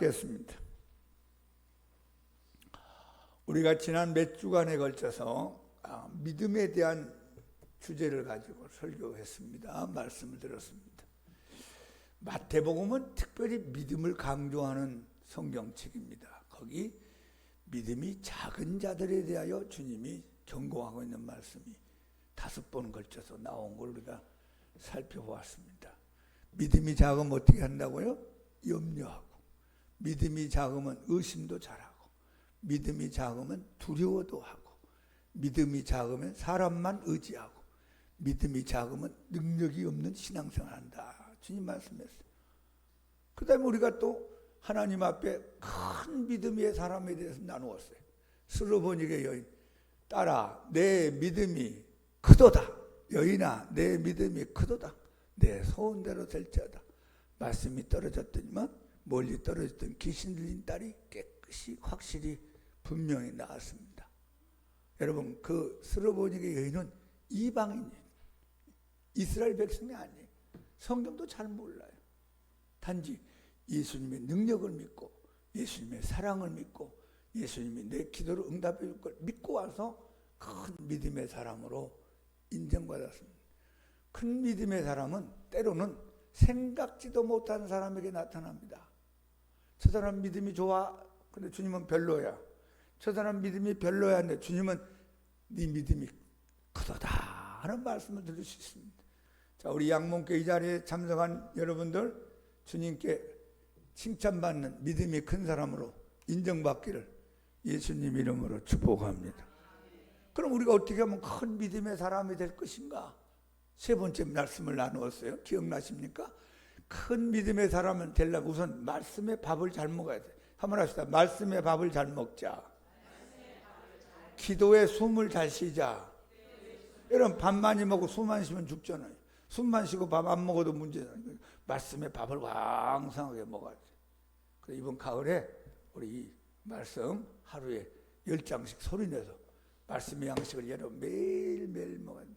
받겠습니다. 우리가 지난 몇 주간에 걸쳐서 믿음에 대한 주제를 가지고 설교했습니다. 말씀을 들었습니다. 마태복음은 특별히 믿음을 강조하는 성경책입니다. 거기 믿음이 작은 자들에 대하여 주님이 경고하고 있는 말씀이 5번 걸쳐서 나온 걸 우리가 살펴보았습니다. 믿음이 작으면 어떻게 한다고요? 염려하고, 믿음이 작으면 의심도 잘하고, 믿음이 작으면 두려워도 하고, 믿음이 작으면 사람만 의지하고, 믿음이 작으면 능력이 없는 신앙생활을 한다. 주님 말씀했어요. 그 다음에 우리가 또 하나님 앞에 큰 믿음의 사람에 대해서 나누었어요. 스로보니게 여인, 딸아 내 믿음이 크도다. 여인아 내 믿음이 크도다. 내 소원대로 될지어다. 말씀이 떨어졌더니만 멀리 떨어졌던 귀신 들린 딸이 깨끗이 확실히 분명히 나왔습니다. 여러분, 그 스로보니게 여인은 이방인이에요. 이스라엘 백성이 아니에요. 성경도 잘 몰라요. 단지 예수님의 능력을 믿고, 예수님의 사랑을 믿고, 예수님이 내 기도를 응답해 줄 걸 믿고 와서 큰 믿음의 사람으로 인정받았습니다. 큰 믿음의 사람은 때로는 생각지도 못한 사람에게 나타납니다. 저 사람 믿음이 좋아. 근데 주님은 별로야. 저 사람 믿음이 별로야. 근데 주님은 네 믿음이 크도다 하는 말씀을 들을 수 있습니다. 자, 우리 양문교 이 자리에 참석한 여러분들, 주님께 칭찬받는 믿음이 큰 사람으로 인정받기를 예수님 이름으로 축복합니다. 그럼 우리가 어떻게 하면 큰 믿음의 사람이 될 것인가? 3번째 말씀을 나누었어요. 기억나십니까? 큰 믿음의 사람은 되려면 우선 말씀의 밥을 잘 먹어야 돼. 한번 합시다. 말씀의 밥을 잘 먹자. 기도에 숨을 잘 쉬자. 여러분, 밥 많이 먹고 숨만 쉬면 죽잖아요. 숨만 쉬고 밥 안 먹어도 문제잖아요. 말씀의 밥을 왕성하게 먹어야 돼. 그래서 이번 가을에 우리 이 말씀 하루에 10장씩 소리내서 말씀의 양식을 여러분 매일매일 먹어야 돼.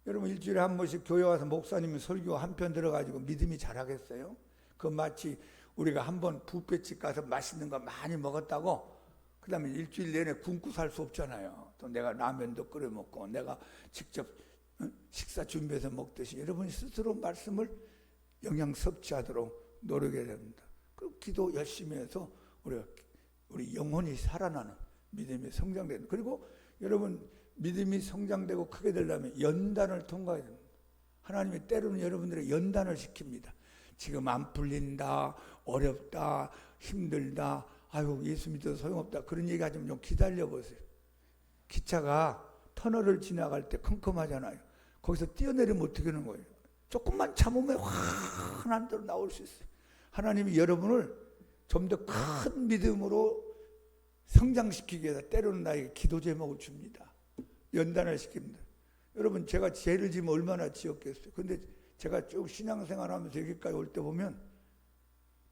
여러분, 일주일에 한 번씩 교회 와서 목사님이 설교 한 편 들어가지고 믿음이 자라겠어요? 그 마치 우리가 한 번 뷔페집 가서 맛있는 거 많이 먹었다고 그 다음에 일주일 내내 굶고 살 수 없잖아요. 또 내가 라면도 끓여 먹고 내가 직접 식사 준비해서 먹듯이 여러분이 스스로 말씀을 영양 섭취하도록 노력해야 됩니다. 그 기도 열심히 해서 우리 영혼이 살아나는 믿음이 성장되는, 그리고 여러분 믿음이 성장되고 크게 되려면 연단을 통과해야 됩니다. 하나님이 때로는 여러분들의 연단을 시킵니다. 지금 안 풀린다, 어렵다, 힘들다, 아유 예수 믿어도 소용없다, 그런 얘기 하지만 좀 기다려보세요. 기차가 터널을 지나갈 때 컴컴하잖아요. 거기서 뛰어내리면 어떻게 하는 거예요? 조금만 참으면 환한 대로 나올 수 있어요. 하나님이 여러분을 좀 더 큰 믿음으로 성장시키기 위해서 때로는 나에게 기도 제목을 줍니다. 연단을 시킵니다. 여러분, 제가 죄를 지면 얼마나 지었겠어요. 근데 제가 쭉 신앙생활하면서 여기까지 올 때 보면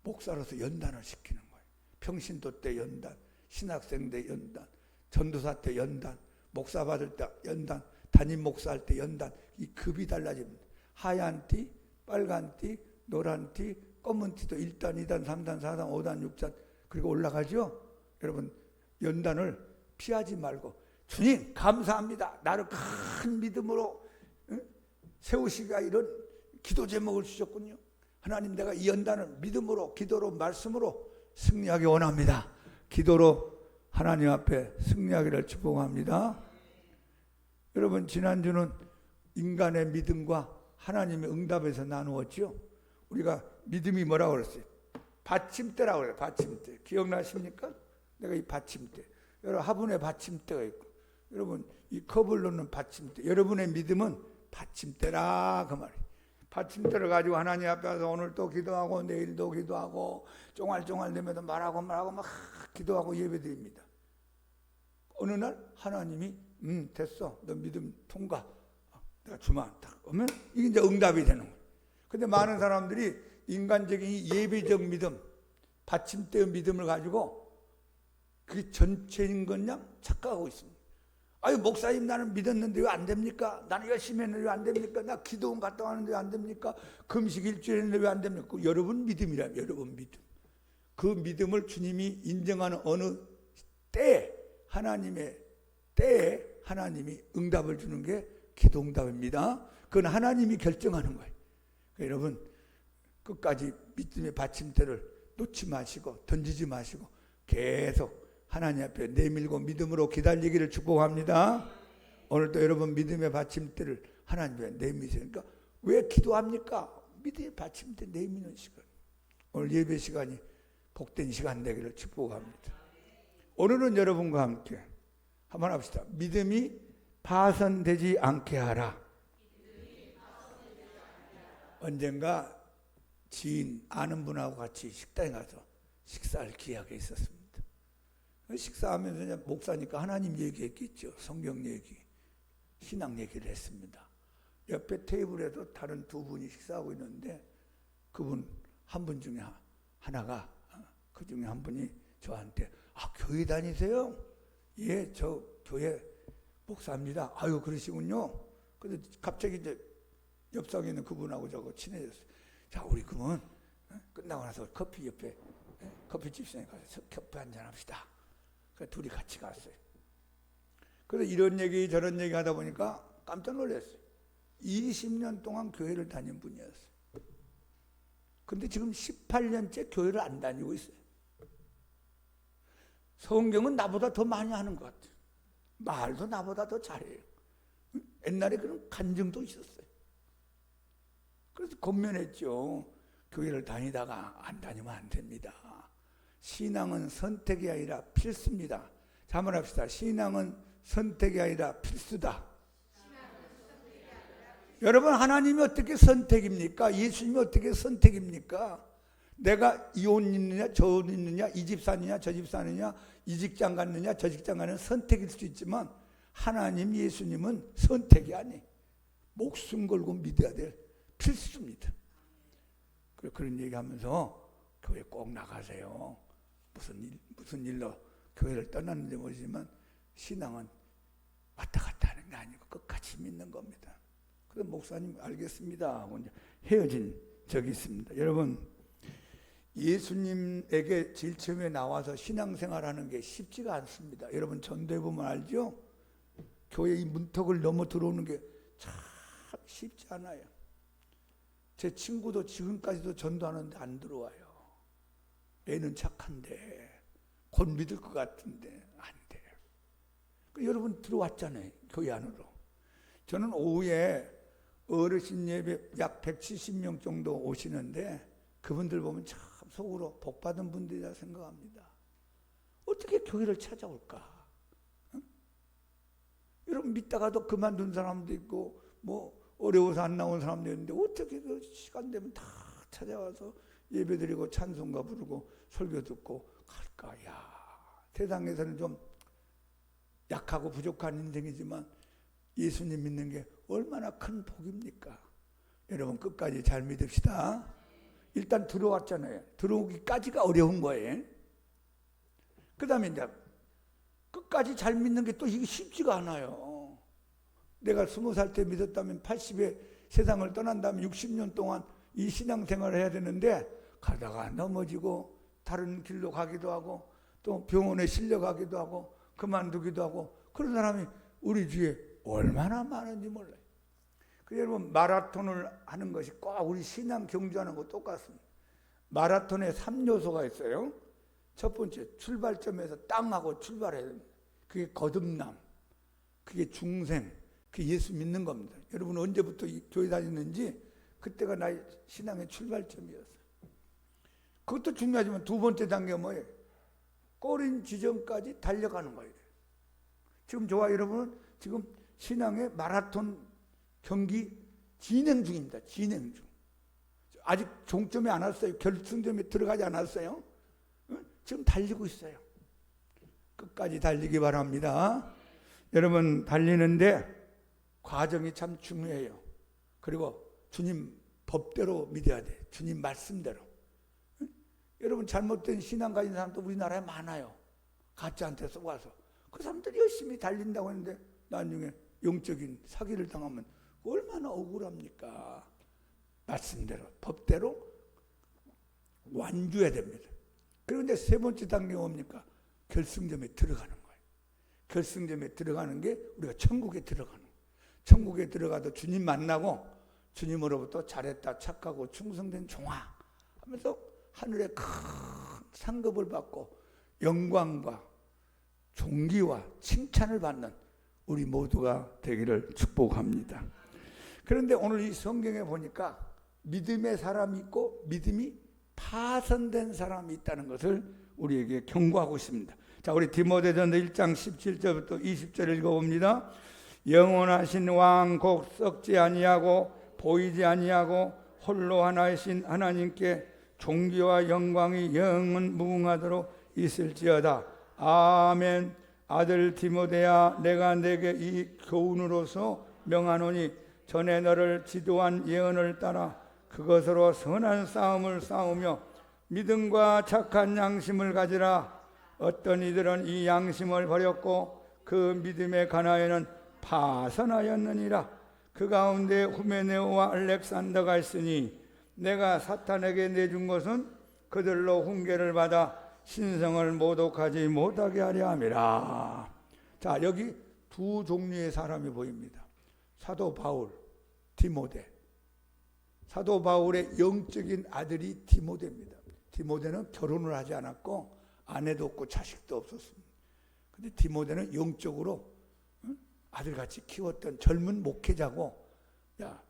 목사로서 연단을 시키는 거예요. 평신도 때 연단, 신학생 때 연단, 전도사 때 연단, 목사 받을 때 연단, 담임 목사할 때 연단. 이 급이 달라집니다. 하얀 티, 빨간 티, 노란 티, 검은 티도 1단, 2단, 3단, 4단, 5단, 6단 그리고 올라가죠. 여러분, 연단을 피하지 말고 주님 감사합니다. 나를 큰 믿음으로 세우시가 이런 기도 제목을 주셨군요. 하나님, 내가 이 연단을 믿음으로, 기도로, 말씀으로 승리하기 원합니다. 기도로 하나님 앞에 승리하기를 축복합니다. 여러분, 지난주는 인간의 믿음과 하나님의 응답에서 나누었죠. 우리가 믿음이 뭐라고 그랬어요? 받침대라고 그래요. 받침대. 기억나십니까? 내가 이 받침대. 여러분, 화분에 받침대가 있고, 여러분 이 컵을 넣는 받침대. 여러분의 믿음은 받침대라 그 말이에요. 받침대를 가지고 하나님 앞에 와서 오늘 또 기도하고 내일도 기도하고 쫑알쫑알 내면서 말하고 막 기도하고 예배드립니다. 어느 날 하나님이 됐어, 너 믿음 통과, 내가 주만 딱 오면 이게 이제 응답이 되는 거예요. 근데 많은 사람들이 인간적인 예배적 믿음, 받침대의 믿음을 가지고 그게 전체인 것냥 착각하고 있습니다. 아유, 목사님 나는 믿었는데 왜 안 됩니까? 나는 열심히 했는데 왜 안 됩니까? 나 기도원 갔다 왔는데 왜 안 됩니까? 금식 일주일 했는데 왜 안 됩니까? 여러분 믿음이라면 여러분 믿음. 그 믿음을 주님이 인정하는 어느 때에 하나님의 때에 하나님이 응답을 주는 게 기도응답입니다. 그건 하나님이 결정하는 거예요. 그러니까 여러분 끝까지 믿음의 받침대를 놓지 마시고 던지지 마시고 계속 하나님 앞에 내밀고 믿음으로 기다리기를 축복합니다. 오늘도 여러분 믿음의 받침대를 하나님 앞에 내미세요. 그러니까 왜 기도합니까? 믿음의 받침대 내미는 시간. 오늘 예배 시간이 복된 시간 되기를 축복합니다. 오늘은 여러분과 함께 한번 합시다. 믿음이 파손되지 않게 하라. 언젠가 지인 아는 분하고 같이 식당에 가서 식사할 기회가 있었습니다. 식사하면서 이제 목사니까 하나님 얘기했겠죠. 성경 얘기, 신앙 얘기를 했습니다. 옆에 테이블에도 다른 두 분이 식사하고 있는데 그분 한 분 중에 하나가 그 중에 한 분이 저한테 교회 다니세요? 예, 저 교회 목사입니다. 아유 그러시군요. 그래서 갑자기 이제 옆상에 있는 그분하고 저하고 친해졌어요. 자 우리 그러면 끝나고 나서 커피 옆에 커피집 시장에 가서 커피 한잔 합시다. 그래서 둘이 같이 갔어요. 그래서 이런 얘기 저런 얘기 하다 보니까 깜짝 놀랐어요. 20년 동안 교회를 다닌 분이었어요. 근데 지금 18년째 교회를 안 다니고 있어요. 성경은 나보다 더 많이 하는 것 같아요. 말도 나보다 더 잘해요. 옛날에 그런 간증도 있었어요. 그래서 권면했죠. 교회를 다니다가 안 다니면 안 됩니다. 신앙은 선택이 아니라 필수입니다. 자, 한번 합시다. 신앙은 선택이 아니라 필수다. 여러분 하나님이 어떻게 선택입니까? 예수님이 어떻게 선택입니까? 내가 이 옷 입느냐 저 옷 입느냐 이 집 사느냐 저 집 사느냐 이 직장 갔느냐 저 직장 가는 선택일 수 있지만 하나님 예수님은 선택이 아니에요. 목숨 걸고 믿어야 될 필수입니다. 그런 얘기하면서 교회 꼭 나가세요. 무슨 일로 교회를 떠났는지 모르지만 신앙은 왔다 갔다 하는 게 아니고 끝까지 믿는 겁니다. 그래서 목사님 알겠습니다 하고 이제 헤어진 적이 있습니다. 여러분 예수님에게 제일 처음에 나와서 신앙생활하는 게 쉽지가 않습니다. 여러분 전도해 보면 알죠? 교회 이 문턱을 넘어 들어오는 게 참 쉽지 않아요. 제 친구도 지금까지도 전도하는데 안 들어와요. 애는 착한데 곧 믿을 것 같은데 안 돼요. 여러분 들어왔잖아요. 교회 안으로. 저는 오후에 어르신 예배 약 170명 정도 오시는데 그분들 보면 참 속으로 복받은 분들이라 생각합니다. 어떻게 교회를 찾아올까? 응? 여러분 믿다가도 그만둔 사람도 있고 뭐 어려워서 안 나온 사람도 있는데 어떻게 그 시간 되면 다 찾아와서 예배드리고 찬송가 부르고 설교 듣고 갈까? 야, 세상에서는 좀 약하고 부족한 인생이지만 예수님 믿는 게 얼마나 큰 복입니까? 여러분 끝까지 잘 믿읍시다. 일단 들어왔잖아요. 들어오기까지가 어려운 거예요. 그 다음에 이제 끝까지 잘 믿는 게 또 이게 쉽지가 않아요. 내가 20살 때 믿었다면 80에 세상을 떠난 다음에 60년 동안 이 신앙생활을 해야 되는데 가다가 넘어지고 다른 길로 가기도 하고 또 병원에 실려가기도 하고 그만두기도 하고 그런 사람이 우리 주위에 얼마나 많은지 몰라요. 그 여러분 마라톤을 하는 것이 꼭 우리 신앙 경주하는 거 똑같습니다. 마라톤에 3요소가 있어요. 첫 번째 출발점에서 땅하고 출발해야 됩니다. 그게 거듭남, 그게 중생, 그게 예수 믿는 겁니다. 여러분 언제부터 교회 다녔는지 그때가 나의 신앙의 출발점이었어요. 그것도 중요하지만 두 번째 단계가 뭐예요? 꼬린 지점까지 달려가는 거예요. 지금 저와 여러분은 지금 신앙의 마라톤 경기 진행 중입니다. 진행 중. 아직 종점에 안 왔어요. 결승점에 들어가지 않았어요. 지금 달리고 있어요. 끝까지 달리기 바랍니다. 여러분 달리는데 과정이 참 중요해요. 그리고 주님 법대로 믿어야 돼. 주님 말씀대로. 여러분 잘못된 신앙 가진 사람도 우리나라에 많아요. 가짜한테 속아서. 그 사람들이 열심히 달린다고 했는데 나중에 영적인 사기를 당하면 얼마나 억울합니까? 말씀대로 법대로 완주해야 됩니다. 그런데 세 번째 단계가 뭡니까? 결승점에 들어가는 거예요. 결승점에 들어가는 게 우리가 천국에 들어가는 거예요. 천국에 들어가도 주님 만나고 주님으로부터 잘했다, 착하고 충성된 종아 하면서 하늘에 큰 상급을 받고 영광과 존귀와 칭찬을 받는 우리 모두가 되기를 축복합니다. 그런데 오늘 이 성경에 보니까 믿음의 사람이 있고 믿음이 파손된 사람이 있다는 것을 우리에게 경고하고 있습니다. 자, 우리 디모데전서 1장 17절부터 20절 읽어봅니다. 영원하신 왕 곧 썩지 아니하고 보이지 아니하고 홀로 하나이신 하나님께 존귀와 영광이 영원 무궁하도록 있을지어다. 아멘. 아들 디모데야, 내가 내게 이 교훈으로서 명하노니 전에 너를 지도한 예언을 따라 그것으로 선한 싸움을 싸우며 믿음과 착한 양심을 가지라. 어떤 이들은 이 양심을 버렸고 그 믿음의 가나에는 파선하였느니라. 그 가운데 후메네오와 알렉산더가 있으니 내가 사탄에게 내준 것은 그들로 훈계를 받아 신성을 모독하지 못하게 하려 함이라. 자, 여기 두 종류의 사람이 보입니다. 사도 바울, 디모데. 사도 바울의 영적인 아들이 디모데입니다. 디모데는 결혼을 하지 않았고 아내도 없고 자식도 없었습니다. 근데 디모데는 영적으로 아들같이 키웠던 젊은 목회자고, 야,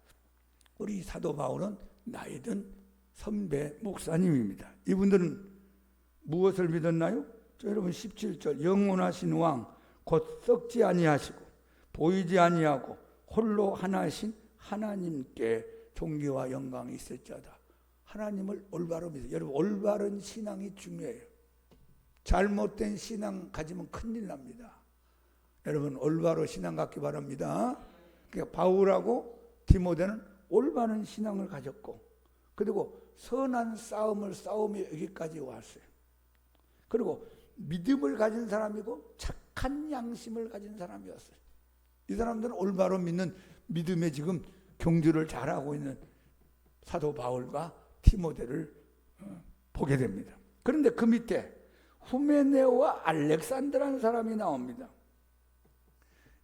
우리 사도 바울은 나이 든 선배 목사님입니다. 이분들은 무엇을 믿었나요? 여러분 17절 영원하신 왕 곧 썩지 아니하시고 보이지 아니하고 홀로 하나신 하나님께 존귀와 영광이 있을지어다. 하나님을 올바로 믿어요. 여러분 올바른 신앙이 중요해요. 잘못된 신앙 가지면 큰일 납니다. 여러분 올바로 신앙 갖기 바랍니다. 그러니까 바울하고 디모데는 올바른 신앙을 가졌고 그리고 선한 싸움을 싸우며 여기까지 왔어요. 그리고 믿음을 가진 사람이고 착한 양심을 가진 사람이었어요. 이 사람들은 올바로 믿는 믿음에 지금 경주를 잘하고 있는 사도 바울과 디모데를 보게 됩니다. 그런데 그 밑에 후메네오와 알렉산더라는 사람이 나옵니다.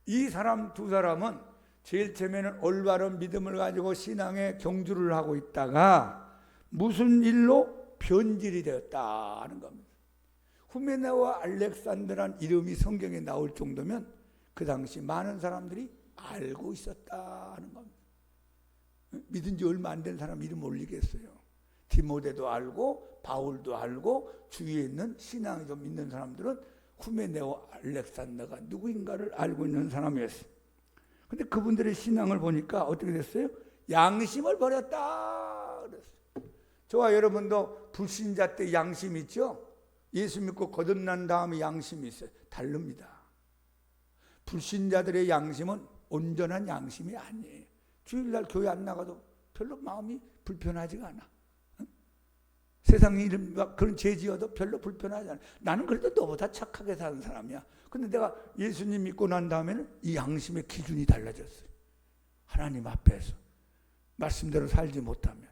이 사람 두 사람은 제일 처음에는 올바른 믿음을 가지고 신앙의 경주를 하고 있다가 무슨 일로 변질이 되었다 하는 겁니다. 후메네오와 알렉산더라는 이름이 성경에 나올 정도면 그 당시 많은 사람들이 알고 있었다 하는 겁니다. 믿은 지 얼마 안 된 사람 이름 올리겠어요. 디모데도 알고 바울도 알고 주위에 있는 신앙이 좀 있는 사람들은 후메네오 알렉산더가 누구인가를 알고 있는 사람이었어요. 근데 그분들의 신앙을 보니까 어떻게 됐어요? 양심을 버렸다 그랬어요. 저와 여러분도 불신자 때 양심 있죠? 예수 믿고 거듭난 다음에 양심이 있어요. 다릅니다. 불신자들의 양심은 온전한 양심이 아니에요. 주일날 교회 안 나가도 별로 마음이 불편하지가 않아. 응? 세상 일 그런 죄 지어도 별로 불편하지 않아. 나는 그래도 너보다 착하게 사는 사람이야. 근데 내가 예수님 믿고 난 다음에는 이 양심의 기준이 달라졌어요. 하나님 앞에서 말씀대로 살지 못하면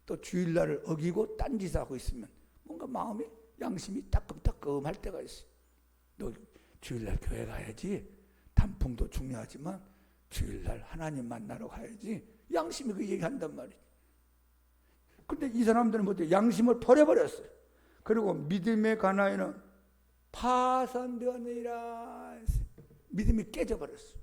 또 주일날을 어기고 딴짓하고 있으면 뭔가 마음이 양심이 따끔따끔할 때가 있어. 너 주일날 교회 가야지. 단풍도 중요하지만 주일날 하나님 만나러 가야지. 양심이 그 얘기한단 말이지. 근데 이 사람들은 뭐죠? 양심을 버려버렸어요. 그리고 믿음의 가나에는 파산되었느니라. 믿음이 깨져버렸어요.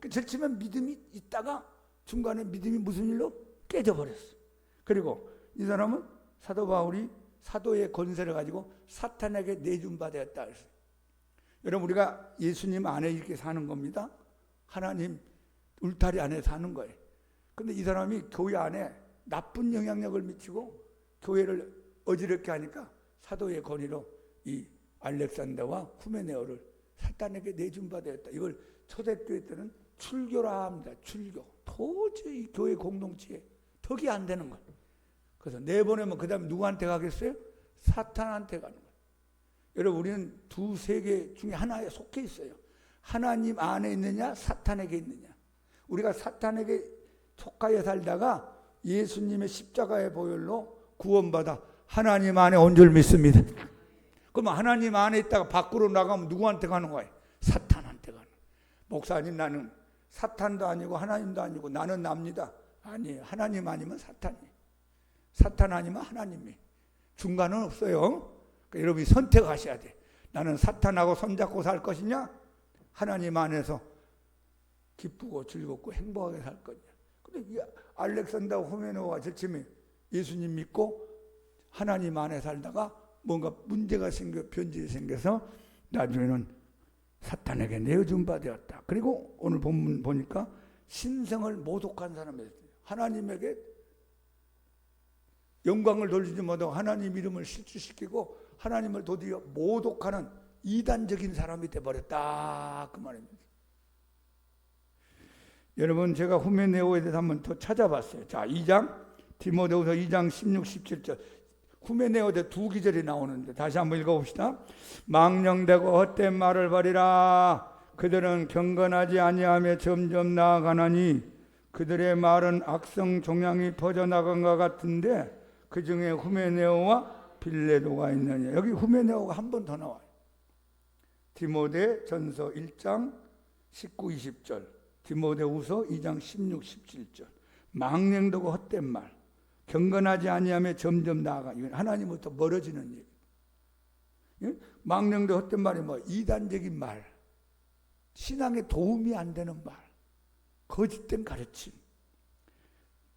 제일 처음에 믿음이 있다가 중간에 믿음이 무슨 일로 깨져버렸어요. 그리고 이 사람은 사도 바울이 사도의 권세를 가지고 사탄에게 내준 바 되었다. 여러분 우리가 예수님 안에 이렇게 사는 겁니다. 하나님 울타리 안에 사는 거예요. 근데 이 사람이 교회 안에 나쁜 영향력을 미치고 교회를 어지럽게 하니까 사도의 권위로 이 알렉산더와 후메네오를 사탄에게 내준 바 되었다. 이걸 초대교회 때는 출교라 합니다. 출교. 도저히 교회 공동체에 덕이 안 되는 거예요. 그래서 내보내면 그 다음에 누구한테 가겠어요? 사탄한테 가는 거예요. 여러분 우리는 두 세계 중에 하나에 속해 있어요. 하나님 안에 있느냐 사탄에게 있느냐. 우리가 사탄에게 속하여 살다가 예수님의 십자가의 보혈로 구원받아 하나님 안에 온 줄 믿습니다. 그러면 하나님 안에 있다가 밖으로 나가면 누구한테 가는 거예요? 사탄한테 가는 거예요. 목사님, 나는 사탄도 아니고 하나님도 아니고 나는 납니다. 아니, 하나님 아니면 사탄이, 사탄 아니면 하나님이, 중간은 없어요. 그러니까 여러분이 선택하셔야 돼. 나는 사탄하고 손잡고 살 것이냐, 하나님 안에서 기쁘고 즐겁고 행복하게 살 거냐. 근데 이 알렉산더 후메네오와 저쯤에 예수님 믿고 하나님 안에 살다가 뭔가 문제가 생겨, 변질이 생겨서 나중에는 사탄에게 내어준 바 되었다. 그리고 오늘 본문 보니까 신성을 모독한 사람이었어요. 하나님에게 영광을 돌리지 못하고 하나님 이름을 실추시키고 하나님을 도리어 모독하는 이단적인 사람이 되어버렸다, 그 말입니다. 여러분, 제가 후메네오에 대해서 한번 더 찾아봤어요. 자, 2장 디모데후서 2장 16, 17절 후메네오에 두 기절이 나오는데 다시 한번 읽어봅시다. 망령되고 헛된 말을 버리라. 그들은 경건하지 아니하며 점점 나아가나니 그들의 말은 악성 종양이 퍼져나간 것 같은데 그 중에 후메네오와 빌레도가 있느냐. 여기 후메네오가 한 번 더 나와요. 디모데 전서 1장 19, 20절, 디모데후서 2장 16, 17절. 망령되고 헛된 말, 경건하지 아니하며 점점 나아가. 이건 하나님부터 멀어지는 일. 예? 망령되고 헛된 말이 뭐 이단적인 말, 신앙에 도움이 안 되는 말, 거짓된 가르침.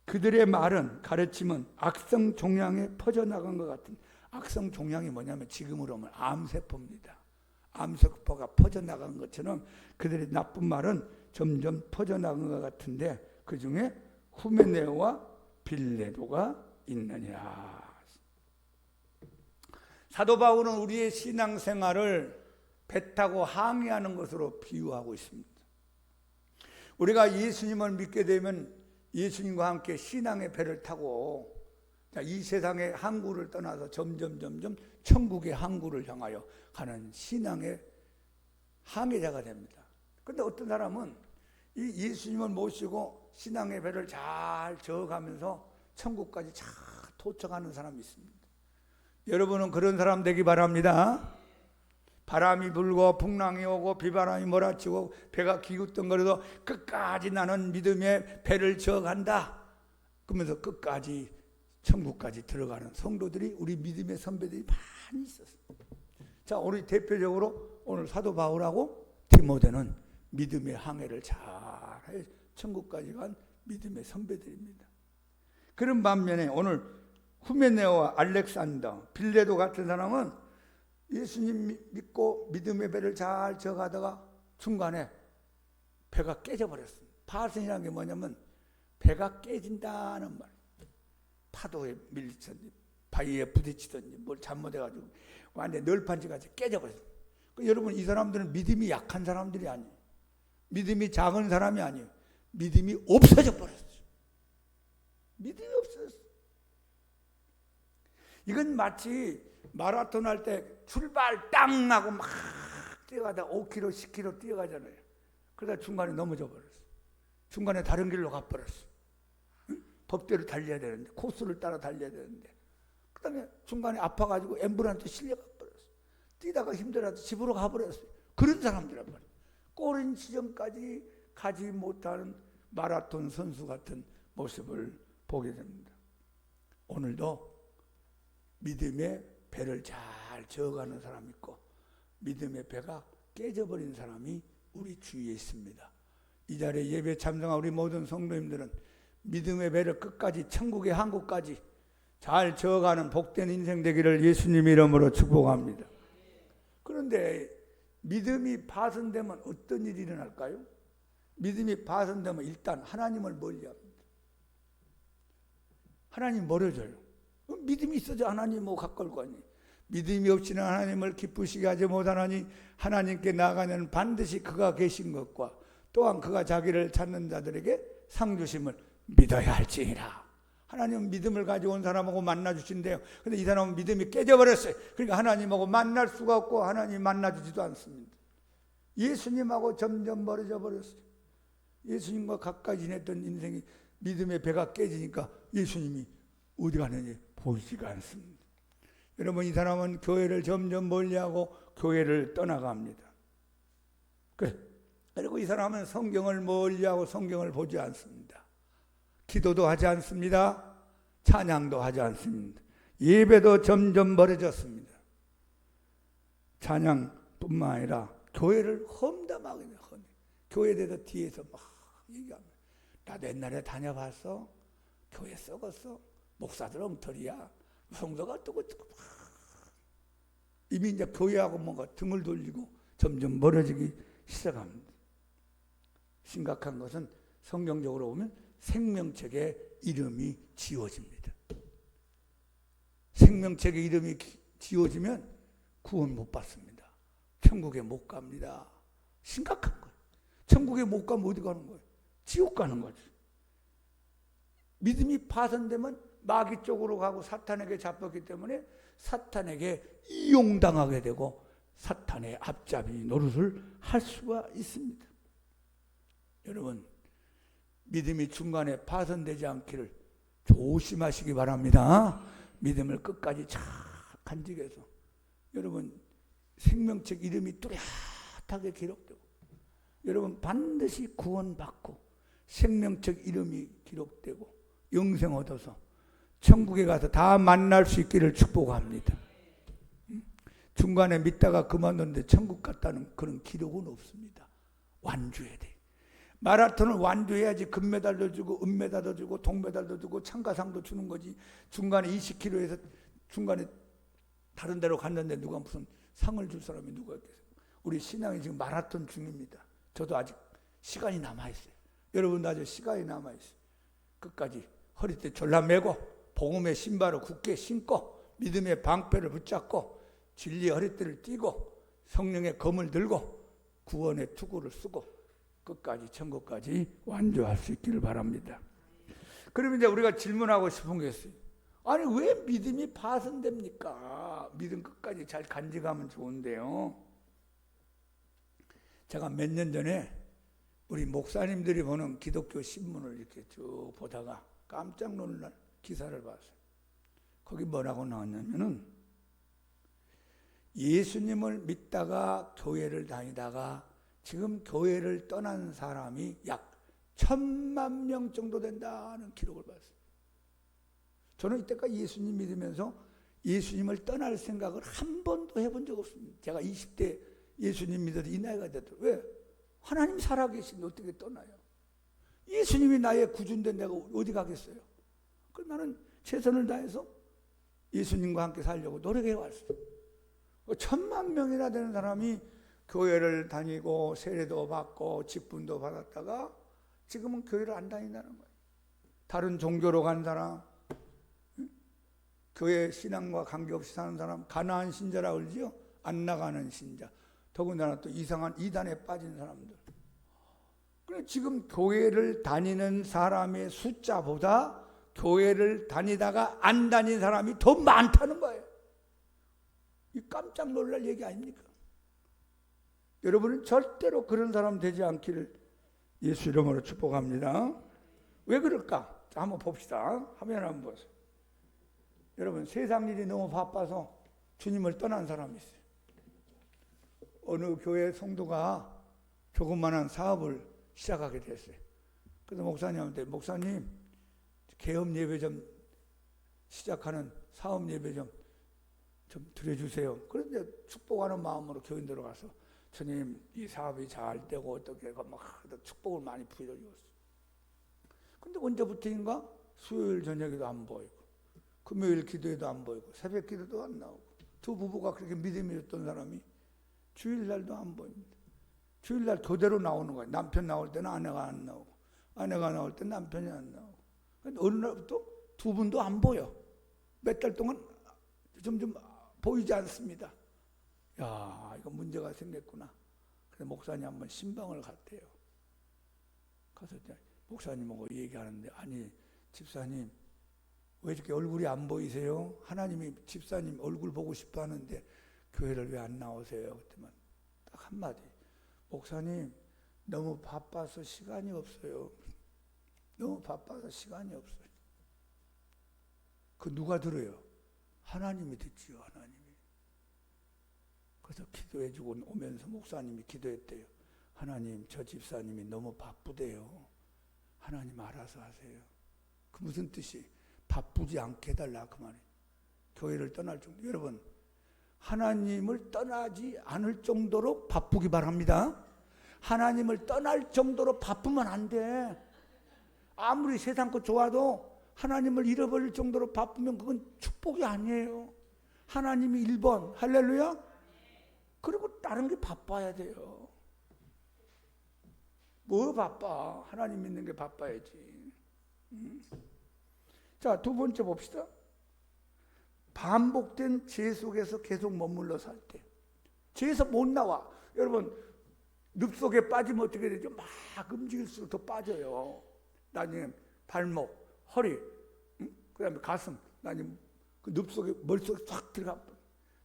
그들의 말은, 가르침은 악성 종양에 퍼져나간 것 같은. 악성 종양이 뭐냐면 지금으로 하면 암세포입니다. 암세포가 퍼져나간 것처럼 그들의 나쁜 말은 점점 퍼져나간 것 같은데 그 중에 후메네오와 빌레도가 있느니라. 사도 바울은 우리의 신앙생활을 배 타고 항해하는 것으로 비유하고 있습니다. 우리가 예수님을 믿게 되면 예수님과 함께 신앙의 배를 타고 이 세상의 항구를 떠나서 점점 천국의 항구를 향하여 가는 신앙의 항해자가 됩니다. 그런데 어떤 사람은 이 예수님을 모시고 신앙의 배를 잘 저어가면서 천국까지 잘 도착하는 사람이 있습니다. 여러분은 그런 사람 되기 바랍니다. 바람이 불고 풍랑이 오고 비바람이 몰아치고 배가 기웃덩거려도 끝까지 나는 믿음의 배를 저어간다. 그러면서 끝까지 천국까지 들어가는 성도들이, 우리 믿음의 선배들이 많이 있었어요. 자, 우리 대표적으로 오늘 사도 바울하고 디모데는 믿음의 항해를 잘해 천국까지 간 믿음의 선배들입니다. 그런 반면에 오늘 후메네오와 알렉산더, 빌레도 같은 사람은 예수님 믿고 믿음의 배를 잘 저어가다가 중간에 배가 깨져버렸습니다. 파선이라는 게 뭐냐면 배가 깨진다는 말. 파도에 밀리든지 바위에 부딪히든지 뭘 잘못해가지고 완전 널판지같이 깨져버렸습니다. 여러분, 이 사람들은 믿음이 약한 사람들이 아니에요. 믿음이 작은 사람이 아니에요. 믿음이 없어져 버렸어요. 믿음이 없어졌어요. 이건 마치 마라톤 할 때 출발 땅 하고 막 뛰어가다 5km, 10km 뛰어가잖아요. 그러다 중간에 넘어져 버렸어요. 중간에 다른 길로 가버렸어요. 법대로 달려야 되는데, 코스를 따라 달려야 되는데, 그 다음에 중간에 아파가지고 앰뷸런스 실려가 버렸어요. 뛰다가 힘들어서 집으로 가버렸어요. 그런 사람들란 말이에요. 꼬린 지점까지 가지 못하는 마라톤 선수 같은 모습을 보게 됩니다. 오늘도 믿음의 배를 잘 저어가는 사람이 있고 믿음의 배가 깨져버린 사람이 우리 주위에 있습니다. 이 자리에 예배 참석한 우리 모든 성도님들은 믿음의 배를 끝까지 천국의 항구까지 잘 저어가는 복된 인생 되기를 예수님 이름으로 축복합니다. 그런데 믿음이 파손되면 어떤 일이 일어날까요? 믿음이 파손되면 일단 하나님을 멀리합니다. 하나님 멀어져요. 믿음이 있어야 하나님 뭐 가까울 거 아니에요. 믿음이 없이는 하나님을 기쁘시게 하지 못하나니 하나님께 나아가는 반드시 그가 계신 것과 또한 그가 자기를 찾는 자들에게 상 주심을 믿어야 할지니라. 하나님은 믿음을 가지고 온 사람하고 만나 주신대요. 근데 이 사람은 믿음이 깨져버렸어요. 그러니까 하나님하고 만날 수가 없고 하나님 만나주지도 않습니다. 예수님하고 점점 멀어져 버렸어요. 예수님과 가까이 지냈던 인생이 믿음의 배가 깨지니까 예수님이 어디 가는지 보이지가 않습니다. 여러분, 이 사람은 교회를 점점 멀리하고 교회를 떠나갑니다. 그리고 이 사람은 성경을 멀리하고 성경을 보지 않습니다. 기도도 하지 않습니다. 찬양도 하지 않습니다. 예배도 점점 멀어졌습니다. 찬양뿐만 아니라 교회를 험담하게 돼요. 교회에 대해서 뒤에서 막 얘기합니다. 나도 옛날에 다녀봤어. 교회 썩었어. 목사들 엉터리야. 성도가 어떻고 이미 이제 교회하고 뭔가 등을 돌리고 점점 멀어지기 시작합니다. 심각한 것은 성경적으로 보면 생명책에 이름이 지워집니다. 생명책에 이름이 지워지면 구원 못 받습니다. 천국에 못 갑니다. 심각한 거예요. 천국에 못 가면 어디 가는 거예요? 지옥 가는 거죠. 믿음이 파손되면 마귀 쪽으로 가고 사탄에게 잡혔기 때문에 사탄에게 이용당하게 되고 사탄의 앞잡이 노릇을 할 수가 있습니다. 여러분, 믿음이 중간에 파손되지 않기를 조심하시기 바랍니다. 믿음을 끝까지 잘 간직해서 여러분 생명책 이름이 뚜렷하게 기록되고 여러분 반드시 구원받고 생명책 이름이 기록되고 영생 얻어서 천국에 가서 다 만날 수 있기를 축복합니다. 중간에 믿다가 그만뒀는데 천국 갔다는 그런 기록은 없습니다. 완주해야 돼. 마라톤을 완주해야지 금메달도 주고 은메달도 주고 동메달도 주고 참가상도 주는 거지. 중간에 20km에서 중간에 다른 데로 갔는데 누가 무슨 상을 줄 사람이 누가 있겠어요? 우리 신앙이 지금 마라톤 중입니다. 저도 아직 시간이 남아있어요. 여러분도 아직 시간이 남아있어요. 끝까지 허리띠 졸라매고 복음의 신발을 굳게 신고 믿음의 방패를 붙잡고 진리의 허리띠를 띠고 성령의 검을 들고 구원의 투구를 쓰고 끝까지 천국까지 완주할 수 있기를 바랍니다. 그러면 이제 우리가 질문하고 싶은 게 있어요. 아니 왜 믿음이 파손됩니까? 믿음 끝까지 잘 간직하면 좋은데요. 제가 몇 년 전에 우리 목사님들이 보는 기독교 신문을 이렇게 쭉 보다가 깜짝 놀랄 기사를 봤어요. 거기 뭐라고 나왔냐면은 예수님을 믿다가 교회를 다니다가 지금 교회를 떠난 사람이 약 10,000,000명 정도 된다는 기록을 봤어요. 저는 이때까지 예수님 믿으면서 예수님을 떠날 생각을 한 번도 해본 적 없습니다. 제가 20대 예수님 믿어도 이 나이가 됐더라고요. 왜? 하나님 살아계신데 어떻게 떠나요? 예수님이 나의 구주인데 내가 어디 가겠어요? 그래서 나는 최선을 다해서 예수님과 함께 살려고 노력해 왔어요. 10,000,000명이나 되는 사람이 교회를 다니고 세례도 받고 직분도 받았다가 지금은 교회를 안 다닌다는 거예요. 다른 종교로 간 사람, 교회 신앙과 관계없이 사는 사람, 가나안 신자라 그러지요. 안 나가는 신자. 더군다나 또 이상한 이단에 빠진 사람들. 그래 지금 교회를 다니는 사람의 숫자보다 교회를 다니다가 안 다닌 사람이 더 많다는 거예요. 이 깜짝 놀랄 얘기 아닙니까? 여러분은 절대로 그런 사람 되지 않기를 예수 이름으로 축복합니다. 왜 그럴까? 자, 한번 봅시다. 화면 한번 보세요. 여러분 세상 일이 너무 바빠서 주님을 떠난 사람이 있어요. 어느 교회 성도가 조그마한 사업을 시작하게 됐어요. 그래서 목사님한테 목사님 개업 예배 좀 시작하는 사업 예배 좀 드려주세요. 그런데 축복하는 마음으로 교인 들어가서 주님 이 사업이 잘 되고 어떻게 막 축복을 많이 부여줬어요. 근데 언제부터인가 수요일 저녁에도 안 보이고 금요일 기도에도 안 보이고 새벽 기도도 안 나오고 두 부부가 그렇게 믿음이 있던 사람이 주일날도 안 보입니다. 주일날 교대로 나오는 거예요. 남편 나올 때는 아내가 안 나오고 아내가 나올 때는 남편이 안 나오고 근데 어느 날부터 두 분도 안 보여. 몇 달 동안 점점 보이지 않습니다. 야, 이거 문제가 생겼구나. 그래서 목사님 한번 신방을 갔대요. 가서 목사님하고 얘기하는데 아니 집사님 왜 이렇게 얼굴이 안 보이세요? 하나님이 집사님 얼굴 보고 싶어 하는데 교회를 왜 안 나오세요? 그랬더니 딱 한마디 목사님 너무 바빠서 시간이 없어요. 너무 바빠서 시간이 없어요. 그 누가 들어요? 하나님이 듣지요. 하나님이. 그래서 기도해주고 오면서 목사님이 기도했대요. 하나님, 저 집사님이 너무 바쁘대요. 하나님 알아서 하세요. 그 무슨 뜻이? 바쁘지 않게 해달라 그 말이에요. 교회를 떠날 정도. 여러분, 하나님을 떠나지 않을 정도로 바쁘기 바랍니다. 하나님을 떠날 정도로 바쁘면 안 돼. 아무리 세상 것 좋아도 하나님을 잃어버릴 정도로 바쁘면 그건 축복이 아니에요. 하나님이 1번, 할렐루야. 그리고 다른 게 바빠야 돼요. 뭐 바빠? 하나님 믿는 게 바빠야지. 자, 두 번째 봅시다. 반복된 죄 속에서 계속 머물러 살 때. 죄에서 못 나와. 여러분, 늪 속에 빠지면 어떻게 되죠? 막 움직일수록 더 빠져요. 나중에 발목, 허리, 그 다음에 가슴, 나중에 그 늪 속에, 머릿속에 싹 들어가.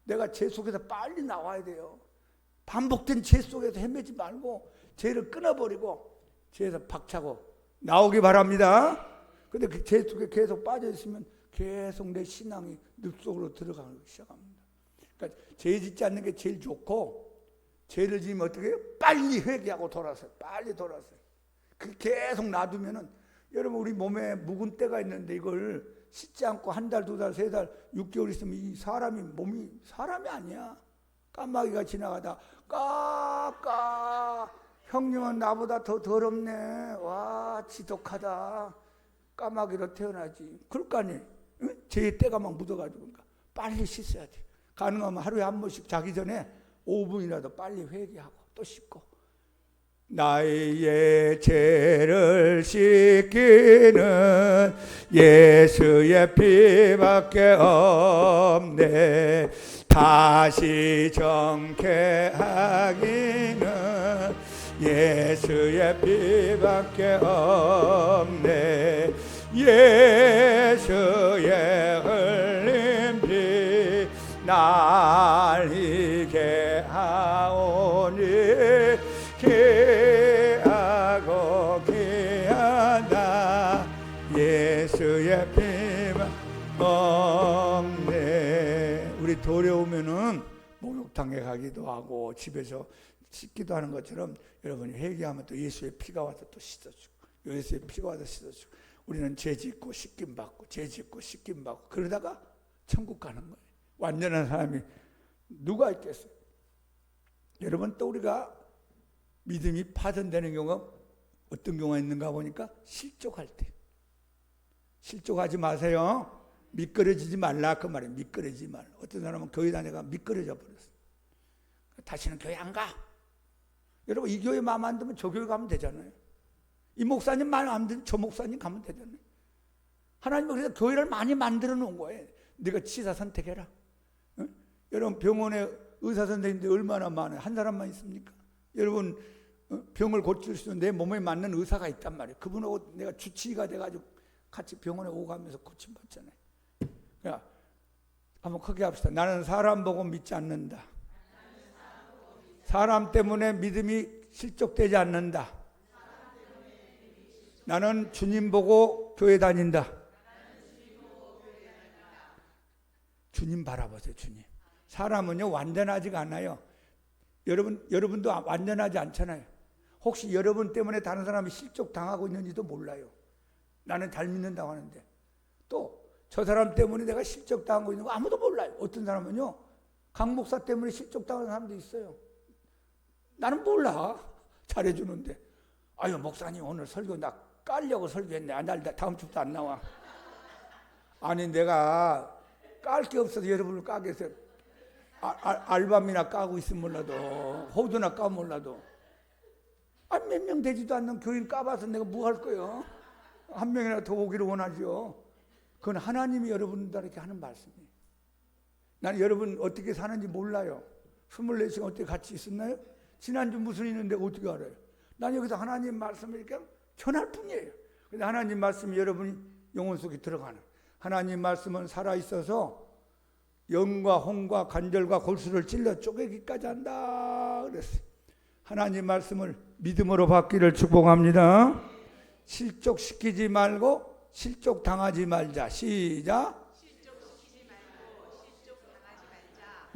내가 죄 속에서 빨리 나와야 돼요. 반복된 죄 속에서 헤매지 말고 죄를 끊어버리고 죄에서 박차고 나오기 바랍니다. 근데 그 죄 속에 계속 빠져 있으면 계속 내 신앙이 늪 속으로 들어가기 시작합니다. 그러니까 죄 짓지 않는 게 제일 좋고, 죄를 지으면 어떻게 해요? 빨리 회개하고 돌아서요. 빨리 돌아서요. 그 계속 놔두면은, 여러분, 우리 몸에 묵은 때가 있는데 이걸 씻지 않고 한 달, 두 달, 세 달, 6개월 있으면 이 사람이, 몸이 사람이 아니야. 까마귀가 지나가다 까까, 형님은 나보다 더 더럽네. 와, 지독하다. 까마귀로 태어나지. 그럴 거 아니에요. 응? 죄의 때가 막 묻어가지고. 그러니까 빨리 씻어야 돼. 가능하면 하루에 한 번씩 자기 전에 5분이라도 빨리 회개하고 또 씻고. 나의 죄를 씻기는 예수의 피밖에 없네. 다시 정케하기는 예수의 피밖에 없네. 예수의 흘린 피 날 이게 하오니 귀하고 귀하다. 예수의 피만 없네. 우리 도려오면은 목욕탕에 가기도 하고 집에서 씻기도 하는 것처럼 여러분이 회개하면 또 예수의 피가 와서 또 씻어주고, 예수의 피가 와서 씻어주고, 우리는 죄 짓고 씻김 받고, 죄 짓고 씻김 받고, 그러다가 천국 가는 거예요. 완전한 사람이 누가 있겠어요? 여러분, 또 우리가 믿음이 파손되는 경우가 어떤 경우가 있는가 보니까 실족할 때. 실족하지 마세요. 미끄러지지 말라 그 말이에요. 미끄러지지 말라. 어떤 사람은 교회 다니다가 미끄러져 버렸어요. 다시는 교회 안 가. 여러분, 이 교회 마음 안 들면 저 교회 가면 되잖아요. 이 목사님 말 안 들면 저 목사님 가면 되잖아요. 하나님은 그래서 교회를 많이 만들어 놓은 거예요. 네가 치사 선택해라. 응? 여러분, 병원에 의사 선생님들이 얼마나 많아요. 한 사람만 있습니까? 여러분, 병을 고칠 수 있는 내 몸에 맞는 의사가 있단 말이에요. 그분하고 내가 주치의가 돼가지고 같이 병원에 오고 가면서 고침받잖아요. 그러니까 한번 크게 합시다. 나는 사람 보고 믿지 않는다. 사람 때문에 믿음이 실족되지 않는다. 나는 주님 보고 교회 다닌다. 주님 바라보세요. 주님. 사람은요 완전하지가 않아요. 여러분도 완전하지 않잖아요. 혹시 여러분 때문에 다른 사람이 실족당하고 있는지도 몰라요. 나는 잘 믿는다고 하는데 또 저 사람 때문에 내가 실족당하고 있는 거 아무도 몰라요. 어떤 사람은요 강 목사 때문에 실족당하는 사람도 있어요. 나는 몰라. 잘해주는데 아유 목사님 오늘 설교 나 깔려고 설교했네. 날 다음 주부터 안 나와. 아니 내가 깔 게 없어서 여러분을 까겠어요. 알밤이나 까고 있으면 몰라도 호두나 까면 몰라도 몇 명 되지도 않는 교인 까봐서 내가 뭐 할 거예요. 한 명이나 더 오기를 원하죠. 그건 하나님이 여러분들에게 하는 말씀이에요. 나는 여러분 어떻게 사는지 몰라요. 24시간 어떻게 같이 있었나요? 지난주 무슨 일 있는데 어떻게 알아요? 난 여기서 하나님 말씀을 이렇게 전할 뿐이에요. 근데 하나님 말씀이 여러분이 영혼 속에 들어가는, 하나님 말씀은 살아있어서 영과 홍과 관절과 골수를 찔러 쪼개기까지 한다 그랬어요. 하나님 말씀을 믿음으로 받기를 축복합니다. 실족시키지 말고 실족당하지 말자. 시작.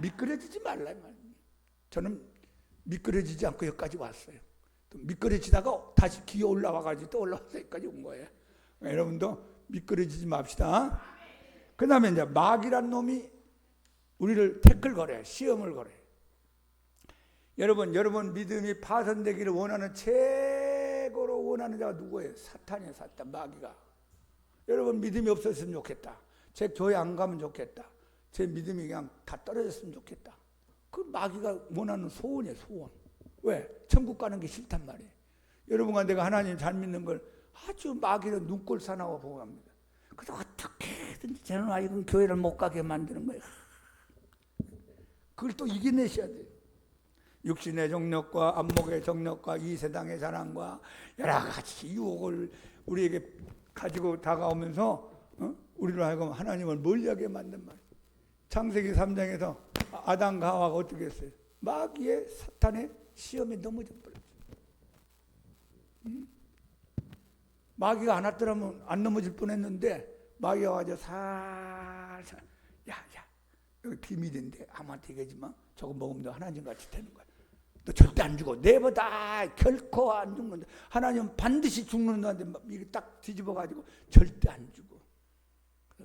미끄러지지 말라 이 말이에요. 저는 미끄러지지 않고 여기까지 왔어요. 또 미끄러지다가 다시 기어 올라와가지고 또 올라와서 여기까지 온 거예요. 여러분도 미끄러지지 맙시다. 그 다음에 이제 마귀란 놈이 우리를 태클 걸어요. 시험을 걸어요. 여러분 믿음이 파손되기를 원하는 최고로 원하는 자가 누구예요? 사탄이에요. 사탄, 마귀가. 여러분 믿음이 없었으면 좋겠다. 제 교회 안 가면 좋겠다. 제 믿음이 그냥 다 떨어졌으면 좋겠다. 그 마귀가 원하는 소원이에요. 소원. 왜? 천국 가는 게 싫단 말이에요. 여러분과 내가 하나님 잘 믿는 걸 아주 마귀는 눈꼴 사나워 보고 갑니다. 그래서 어떻게든지 저는 아이고 교회를 못 가게 만드는 거예요. 그걸 또 이겨내셔야 돼요. 육신의 정력과 안목의 정력과 이 세상의 자랑과 여러 가지 유혹을 우리에게 가지고 다가오면서 우리로 하여금 하나님을 멀리하게 만든 말이에요. 창세기 3장에서 아담과 하와가 어떻게 했어요? 마귀의 사탄의 시험에 넘어져 버렸죠. 마귀가 안 왔더라면 안 넘어질 뻔했는데 마귀가 와서 살살 야 여기 비밀인데 아무한테 얘기하지 마. 저거 먹으면 너 하나님같이 되는 거야. 너 절대 안 죽어. 내보다 결코 안 죽는다. 하나님은 반드시 죽는다는데 이게 딱 뒤집어가지고 절대 안 죽어.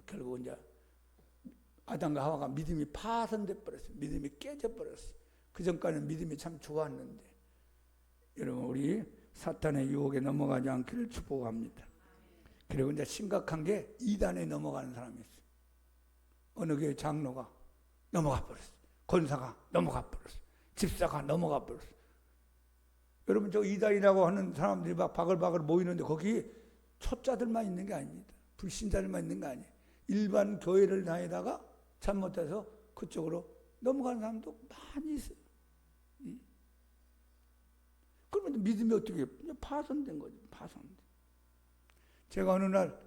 결국 이제 아담과 하와가 믿음이 파손돼 버렸어요. 믿음이 깨져 버렸어요. 그 전까지는 믿음이 참 좋았는데 여러분 우리 사탄의 유혹에 넘어가지 않기를 축복합니다. 그리고 이제 심각한 게 이단에 넘어가는 사람이 있어요. 어느 교회 장로가 넘어가 버렸어요. 권사가 넘어가 버렸어요. 집사가 넘어가 버렸어요. 여러분 저 이단이라고 하는 사람들이 막 바글바글 모이는데 거기 초짜들만 있는 게 아닙니다. 불신자들만 있는 게 아니에요. 일반 교회를 다니다가 잘못해서 그쪽으로 넘어가는 사람도 많이 있어요. 그러면 믿음이 어떻게 파손된 거죠. 파손된. 제가 어느 날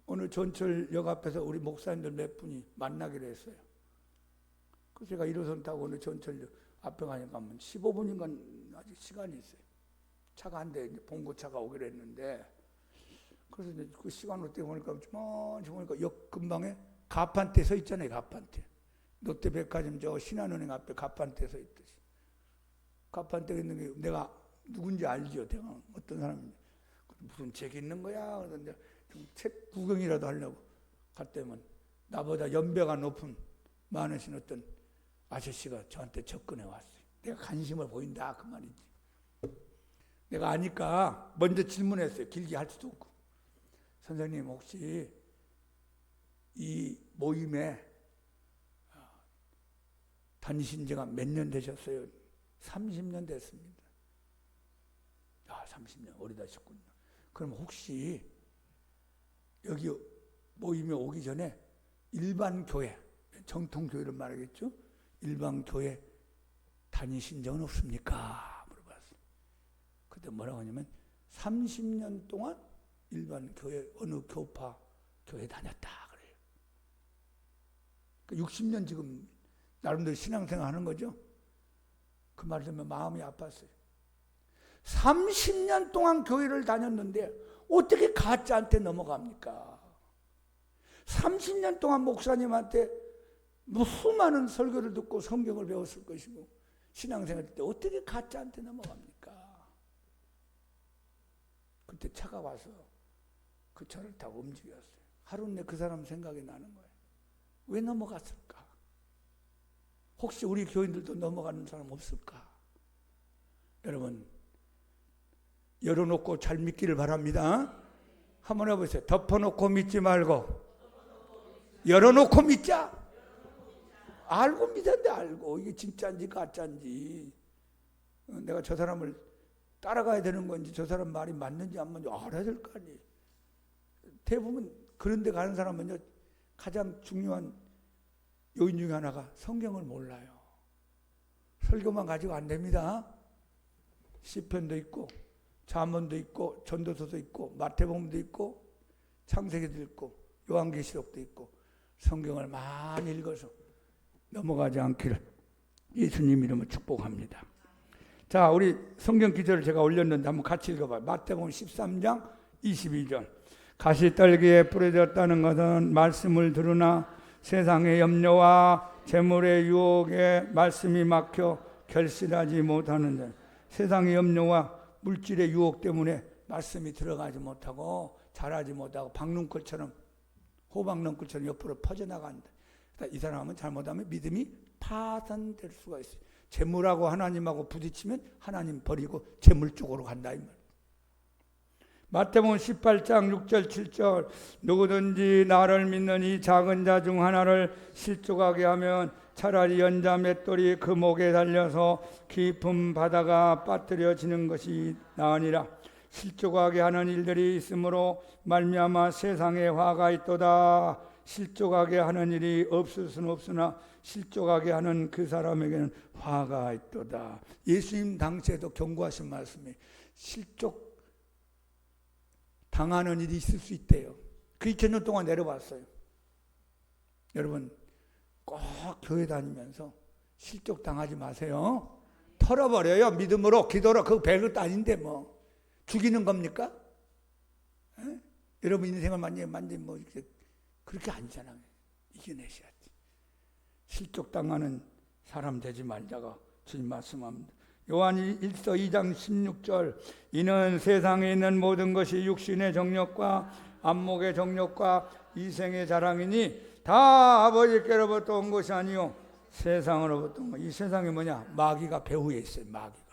오늘 전철역 앞에서 우리 목사님들 몇 분이 만나기로 했어요. 그래서 제가 1호선 타고 오늘 전철역 앞에 가니까 15분인가 아직 시간이 있어요. 차가 한 대 봉고차가 오기로 했는데 그래서 이제 그 시간으로 때 보니까 보니까 역 근방에 가판대 서 있잖아요. 가판대. 롯데백화점 저 신한은행 앞에 가판대 서 있듯이. 가판대 있는 게 내가 누군지 알죠. 내가 어떤 사람인지. 무슨 책 있는 거야. 그런데 좀 책 구경이라도 하려고 갔더니 나보다 연배가 높은 많으신 어떤 아저씨가 저한테 접근해 왔어요. 내가 관심을 보인다 그 말이지. 내가 아니까 먼저 질문했어요. 길게 할 수도 없고. 선생님 혹시 이 모임에 다니신 지가 몇 년 되셨어요? 30년 됐습니다. 30년 오래되셨군요. 그럼 혹시 여기 모임에 오기 전에 일반 교회, 정통 교회를 말하겠죠? 일반 교회 다니신 적은 없습니까? 물어봤어요. 그때 뭐라고 하냐면 30년 동안 일반 교회 어느 교파 교회 다녔다 그래요. 그러니까 60년 지금 나름대로 신앙생활 하는 거죠. 그 말 들으면 마음이 아팠어요. 30년 동안 교회를 다녔는데 어떻게 가짜한테 넘어갑니까? 30년 동안 목사님한테 수많은 설교를 듣고 성경을 배웠을 것이고 신앙생활 때 어떻게 가짜한테 넘어갑니까? 그때 차가 와서 그 차를 타고 움직였어요. 하루 내 그 사람 생각이 나는 거예요. 왜 넘어갔을까? 혹시 우리 교인들도 넘어가는 사람 없을까? 여러분 열어놓고 잘 믿기를 바랍니다. 한번 해보세요. 덮어놓고 믿지 말고 열어놓고 믿자. 알고 믿었는데 알고 이게 진짜인지 가짜인지 내가 저 사람을 따라가야 되는 건지 저 사람 말이 맞는지 안 맞는지 알아야 될 거 아니에요. 대부분 그런 데 가는 사람은요 가장 중요한 요인 중에 하나가 성경을 몰라요. 설교만 가지고 안 됩니다. 시편도 있고 잠언도 있고 전도서도 있고 마태복음도 있고 창세기도 있고 요한계시록도 있고 성경을 많이 읽어서 넘어가지 않기를 예수님 이름으로 축복합니다. 자, 우리 성경 기절을 제가 올렸는데 한번 같이 읽어봐요. 마태복음 13장 22절. 가시떨기에 뿌려졌다는 것은 말씀을 들으나 세상의 염려와 재물의 유혹에 말씀이 막혀 결실하지 못하는 자, 세상의 염려와 물질의 유혹 때문에 말씀이 들어가지 못하고 자라지 못하고 박농쿨처럼 호박농쿨처럼 옆으로 퍼져나간다. 이 사람은 잘못하면 믿음이 파산될 수가 있어요. 재물하고 하나님하고 부딪히면 하나님 버리고 재물 쪽으로 간다 이 말. 마태복음 18장 6절 7절 누구든지 나를 믿는 이 작은 자 중 하나를 실족하게 하면 차라리 연자 맷돌이 그 목에 달려서 깊은 바다가 빠뜨려지는 것이 나으니라. 실족하게 하는 일들이 있으므로 말미암아 세상에 화가 있도다. 실족하게 하는 일이 없을 수는 없으나 실족하게 하는 그 사람에게는 화가 있도다. 예수님 당시에도 경고하신 말씀이 실족 당하는 일이 있을 수 있대요. 그 2000년 동안 내려봤어요. 여러분 꼭 교회 다니면서 실족 당하지 마세요. 털어버려요. 믿음으로 기도로. 그거 별것도 아닌데 뭐 죽이는 겁니까? 에? 여러분 인생을 만지 뭐 그렇게 아니잖아요. 이겨내셔야지. 실족 당하는 사람 되지 말자가 주님 말씀합니다. 요한 1서 2장 16절 이는 세상에 있는 모든 것이 육신의 정욕과 안목의 정욕과 이생의 자랑이니 다 아버지께로부터 온 것이 아니요 세상으로부터 온 것. 이 세상이 뭐냐? 마귀가 배후에 있어요. 마귀가.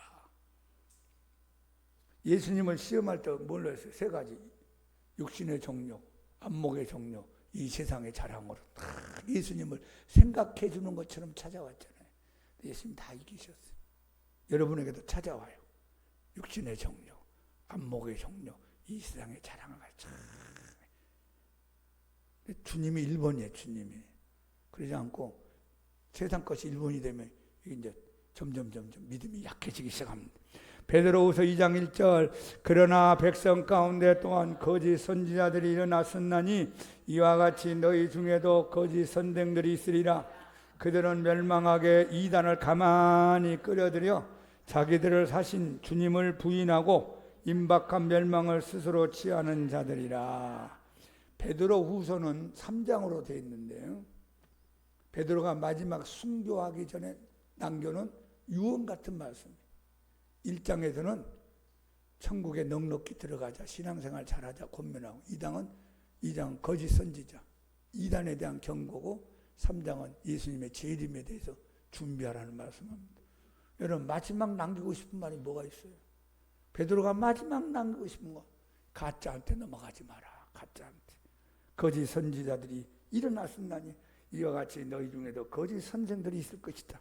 예수님을 시험할 때 뭘로 했어요? 세 가지. 육신의 정욕, 안목의 정욕, 이 세상의 자랑으로 다 예수님을 생각해 주는 것처럼 찾아왔잖아요. 예수님 다 이기셨어요. 여러분에게도 찾아와요. 육신의 정욕, 안목의 정욕, 이 세상의 자랑을 가르쳐. 주님이 1번이에요. 주님이. 그러지 않고 세상 것이 1번이 되면 이제 점점 믿음이 약해지기 시작합니다. 베드로후서 2장 1절 그러나 백성 가운데 또한 거짓 선지자들이 일어났었나니 이와 같이 너희 중에도 거짓 선생들이 있으리라. 그들은 멸망하게 이단을 가만히 끌어들여 자기들을 사신 주님을 부인하고 임박한 멸망을 스스로 취하는 자들이라. 베드로후서는 3장으로 되어 있는데요. 베드로가 마지막 순교하기 전에 남겨놓은 유언 같은 말씀. 1장에서는 천국에 넉넉히 들어가자, 신앙생활 잘하자 권면하고, 2장은 거짓 선지자, 이단에 대한 경고고, 3장은 예수님의 재림에 대해서 준비하라는 말씀입니다. 여러분 마지막 남기고 싶은 말이 뭐가 있어요? 베드로가 마지막 남기고 싶은 거, 가짜한테 넘어가지 마라. 가짜한테. 거짓 선지자들이 일어났었나니 이와 같이 너희 중에도 거짓 선생들이 있을 것이다.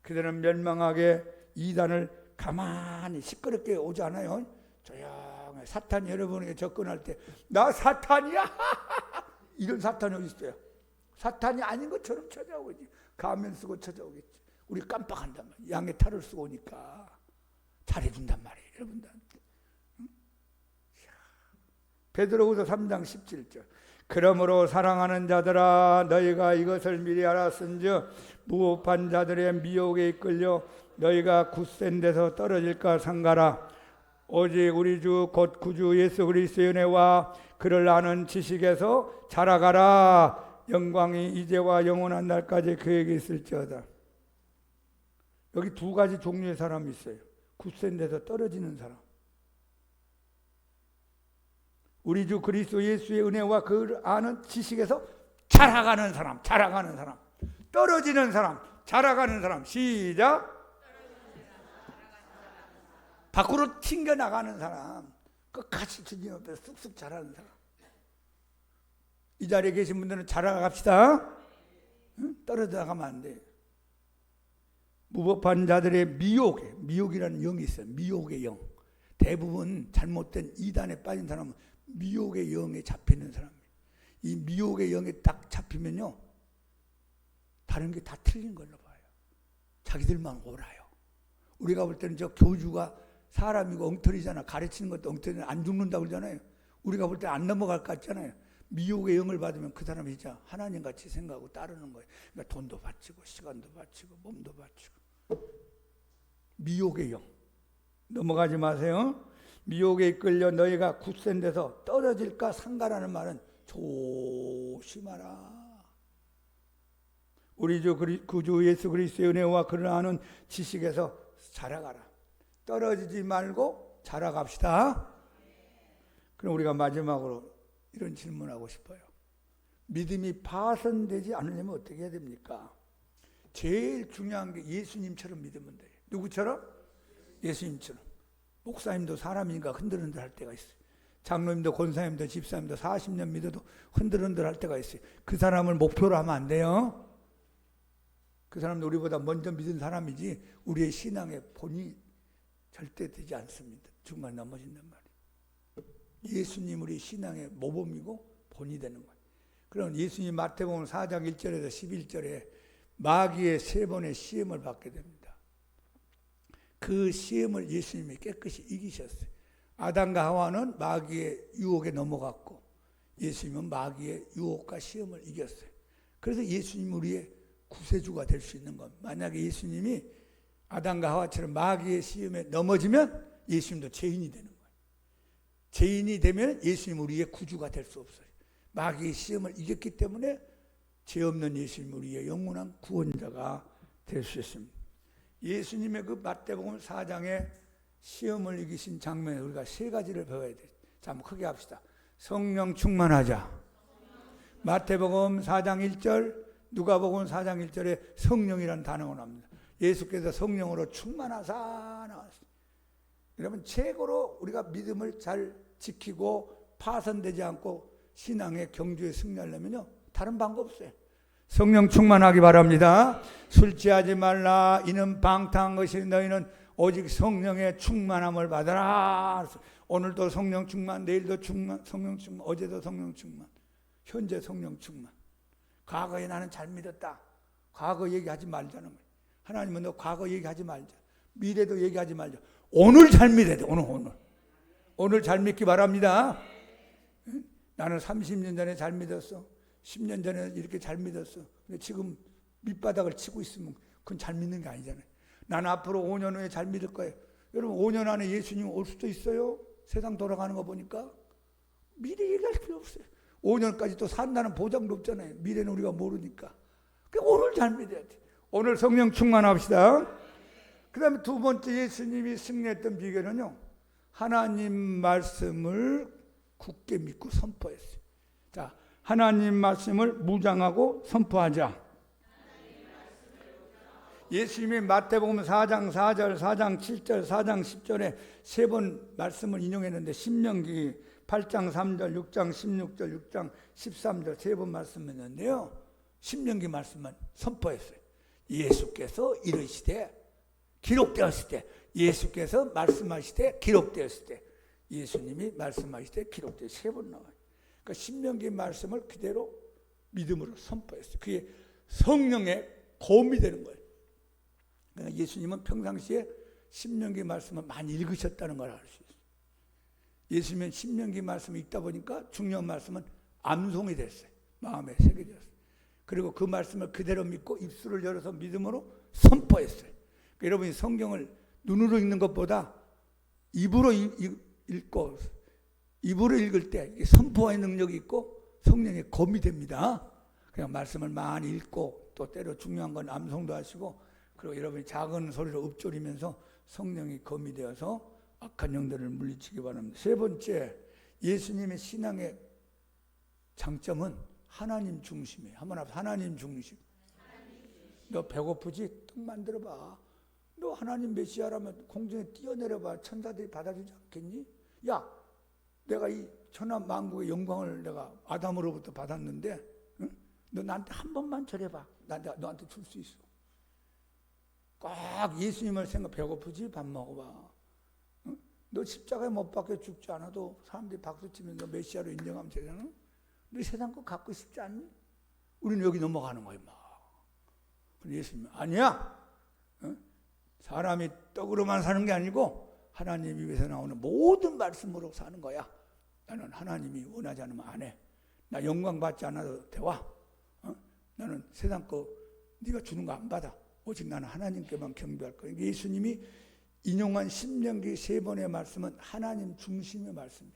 그들은 멸망하게 이단을 가만히 시끄럽게 오지 않아요. 조용히. 사탄이 여러분에게 접근할 때 나 사탄이야 이런 사탄이 어디 있어요? 사탄이 아닌 것처럼 찾아오겠지. 가면 쓰고 찾아오겠지. 우리 깜빡한단 말이에요. 양의 탈을 쓰고 오니까 잘해준단 말이에요. 여러분들한테. 응? 베드로후서 3장 17절 그러므로 사랑하는 자들아 너희가 이것을 미리 알았은즉 무법한 자들의 미혹에 이끌려 너희가 굳센 데서 떨어질까 삼가라. 오직 우리 주 곧 구주 예수 그리스도의 은혜와 그를 아는 지식에서 자라가라. 영광이 이제와 영원한 날까지 그에게 있을지어다. 여기 두 가지 종류의 사람이 있어요. 굳센 데서 떨어지는 사람. 우리 주 그리스도 예수의 은혜와 그를 아는 지식에서 자라가는 사람. 자라가는 사람. 떨어지는 사람. 자라가는 사람. 시작. 밖으로 튕겨나가는 사람. 끝까지 주님 앞에 쑥쑥 자라는 사람. 이 자리에 계신 분들은 자라갑시다. 응? 떨어져 나가면 안 돼. 무법한 자들의 미혹이라는 영이 있어요. 미혹의 영. 대부분 잘못된 이단에 빠진 사람은 미혹의 영에 잡히는 사람이에요. 이 미혹의 영에 딱 잡히면요, 다른 게 다 틀린 걸로 봐요. 자기들만 옳아요. 우리가 볼 때는 저 교주가 사람이고 엉터리잖아. 가르치는 것도 엉터리는 안 죽는다고 그러잖아요. 우리가 볼 때 안 넘어갈 것 같잖아요. 미혹의 영을 받으면 그 사람이 진짜 하나님같이 생각하고 따르는 거예요. 그러니까 돈도 바치고 시간도 바치고 몸도 바치고. 미혹의 영. 넘어가지 마세요. 미혹에 이끌려 너희가 굳센 데서 떨어질까 삼가라는 말은 조심하라. 우리 주 구주 예수 그리스도의 은혜와 그를 아는 지식에서 자라가라. 떨어지지 말고 자라갑시다. 그럼 우리가 마지막으로 이런 질문하고 싶어요. 믿음이 파손되지 않으려면 어떻게 해야 됩니까? 제일 중요한 게 예수님처럼 믿으면 돼요. 누구처럼? 예수님처럼. 목사님도 사람이니까 흔들흔들 할 때가 있어요. 장로님도 권사님도 집사님도 40년 믿어도 흔들흔들 할 때가 있어요. 그 사람을 목표로 하면 안 돼요. 그 사람도 우리보다 먼저 믿은 사람이지 우리의 신앙의 본이 절대 되지 않습니다. 중간에 넘어진단 말이에요. 예수님 우리 신앙의 모범이고 본이 되는 거예요. 그럼 예수님 마태복음 4장 1절에서 11절에 마귀의 3번의 시험을 받게 됩니다. 그 시험을 예수님이 깨끗이 이기셨어요. 아담과 하와는 마귀의 유혹에 넘어갔고 예수님은 마귀의 유혹과 시험을 이겼어요. 그래서 예수님 우리의 구세주가 될 수 있는 겁니다. 만약에 예수님이 아담과 하와처럼 마귀의 시험에 넘어지면 예수님도 죄인이 되는 거예요. 죄인이 되면 예수님 우리의 구주가 될 수 없어요. 마귀의 시험을 이겼기 때문에 죄 없는 예수님 우리의 영원한 구원자가 될 수 있습니다. 예수님의 그 마태복음 4장의 시험을 이기신 장면에 우리가 3가지를 배워야 돼요. 자, 한번 크게 합시다. 성령 충만하자. 마태복음 4장 1절, 누가복음 4장 1절에 성령이라는 단어가 나옵니다. 예수께서 성령으로 충만하사 나왔어요. 여러분 최고로 우리가 믿음을 잘 지키고 파손되지 않고 신앙의 경주에 승리하려면요 다른 방법 없어요. 성령 충만하기 바랍니다. 술 취하지 말라. 이는 방탕한 것이 너희는 오직 성령의 충만함을 받아라. 오늘도 성령 충만, 내일도 충만, 성령 충만, 어제도 성령 충만, 현재 성령 충만. 과거에 나는 잘 믿었다. 과거 얘기하지 말자는 거예요. 하나님은 너 과거 얘기하지 말자. 미래도 얘기하지 말자. 오늘 잘 믿어야 돼. 오늘 잘 믿기 바랍니다. 나는 30년 전에 잘 믿었어. 10년 전에 이렇게 잘 믿었어. 근데 지금 밑바닥을 치고 있으면 그건 잘 믿는 게 아니잖아요. 나는 앞으로 5년 후에 잘 믿을 거예요. 여러분 5년 안에 예수님 올 수도 있어요. 세상 돌아가는 거 보니까. 미래 얘기할 필요 없어요. 5년까지 또 산다는 보장도 없잖아요. 미래는 우리가 모르니까. 그러니까 오늘 잘 믿어야 돼. 오늘 성령 충만합시다. 그 다음에 2번째 예수님이 승리했던 비결은요. 하나님 말씀을 굳게 믿고 선포했어요. 자, 하나님 말씀을 무장하고 선포하자. 예수님이 마태복음 4장 4절, 4장 7절, 4장 10절에 3번 말씀을 인용했는데 신명기 8장 3절, 6장 16절, 6장 13절 3번 말씀했는데요. 신명기 말씀만 선포했어요. 예수께서 이르시되 기록되었을 때, 예수께서 말씀하시되 기록되었을 때, 예수님이 말씀하시되 기록되었을 때 3번 나와요. 그러니까 신명기 말씀을 그대로 믿음으로 선포했어요. 그게 성령의 검이 되는 거예요. 그러니까 예수님은 평상시에 신명기 말씀을 많이 읽으셨다는 걸 알 수 있어요. 예수님은 신명기 말씀을 읽다 보니까 중요한 말씀은 암송이 됐어요. 마음에 새겨졌어요. 그리고 그 말씀을 그대로 믿고 입술을 열어서 믿음으로 선포했어요. 그러니까 여러분이 성경을 눈으로 읽는 것보다 입으로 읽고 입으로 읽을 때 선포의 능력이 있고 성령의 검이 됩니다. 그냥 말씀을 많이 읽고 또 때로 중요한 건 암송도 하시고 그리고 여러분이 작은 소리로 읊조리면서 성령이 검이 되어서 악한 영들을 물리치기 바랍니다. 3번째, 예수님의 신앙의 장점은 하나님 중심이에요. 한번 합시다. 하나님 중심. 너 배고프지? 떡 만들어봐. 너 하나님 메시아라면 공중에 뛰어내려봐. 천사들이 받아주지 않겠니? 야, 내가 이 천하만국의 영광을 내가 아담으로부터 받았는데 응? 너 나한테 한 번만 절해봐. 나 너한테 줄 수 있어. 꼭 예수님을 생각. 배고프지? 밥 먹어봐. 응? 너 십자가에 못 박혀 죽지 않아도 사람들이 박수치면 너 메시아로 인정하면 되잖아. 너 세상 거 갖고 싶지 않니? 우리는 여기 넘어가는 거예요. 막. 근데 예수님은 아니야. 응? 사람이 떡으로만 사는 게 아니고 하나님 입에서 나오는 모든 말씀으로 사는 거야. 나는 하나님이 원하지 않으면 안 해. 나 영광 받지 않아도 되와. 나는 세상 거 네가 주는 거 안 받아. 오직 나는 하나님께만 경배할 거야. 예수님이 인용한 신명기 3번의 말씀은 하나님 중심의 말씀이에요.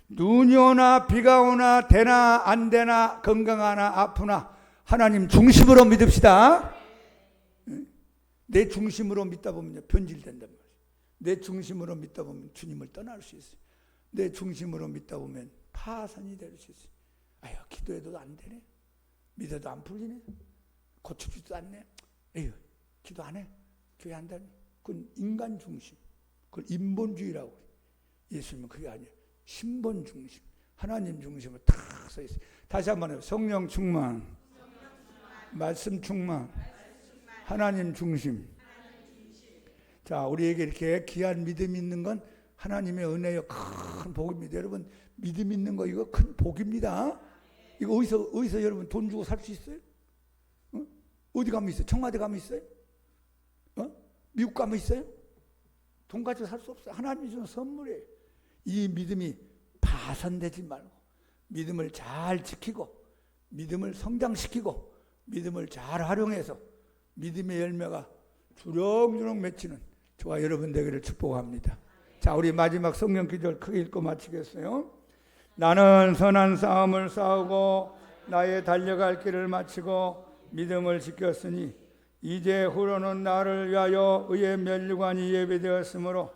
눈이 오나 비가 오나 되나 안 되나 건강하나 아프나 하나님 중심으로 믿읍시다. 내 중심으로 믿다 보면 변질된단 말이에요. 내 중심으로 믿다 보면 주님을 떠날 수 있어요. 내 중심으로 믿다 보면 파산이 될 수 있어요. 아유, 기도해도 안 되네. 믿어도 안 풀리네. 고쳐주지도 않네. 에휴, 기도 안 해. 교회 안 다니. 그건 인간 중심. 그걸 인본주의라고 해요. 예수님은 그게 아니에요. 신본 중심. 하나님 중심으로 탁 서 있어요. 다시 한번 해요. 성령 충만. 말씀 충만. 하나님 중심. 자, 우리에게 이렇게 귀한 믿음이 있는 건 하나님의 은혜요. 큰 복입니다. 여러분, 믿음 있는 거 이거 큰 복입니다. 이거 어디서 여러분 돈 주고 살 수 있어요? 어디 가면 있어요? 청와대 가면 있어요? 미국 가면 있어요? 돈 가지고 살 수 없어요. 하나님이 주는 선물이에요. 이 믿음이 파산되지 말고 믿음을 잘 지키고 믿음을 성장시키고 믿음을 잘 활용해서 믿음의 열매가 주렁주렁 맺히는 저와 여러분 되기를 축복합니다. 자, 우리 마지막 성경 기절 크게 읽고 마치겠어요. 나는 선한 싸움을 싸우고 나의 달려갈 길을 마치고 믿음을 지켰으니 이제 후로는 나를 위하여 의의 면류관이 예비되었으므로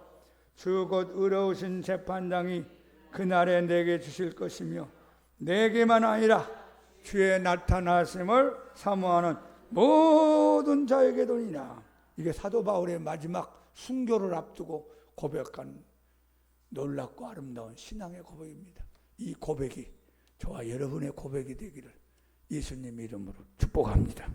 주 곧 의로우신 재판장이 그날에 내게 주실 것이며 내게만 아니라 주의 나타나심을 사모하는 모든 자에게도니라. 이게 사도 바울의 마지막 순교를 앞두고 고백한 놀랍고 아름다운 신앙의 고백입니다. 이 고백이 저와 여러분의 고백이 되기를 예수님 이름으로 축복합니다.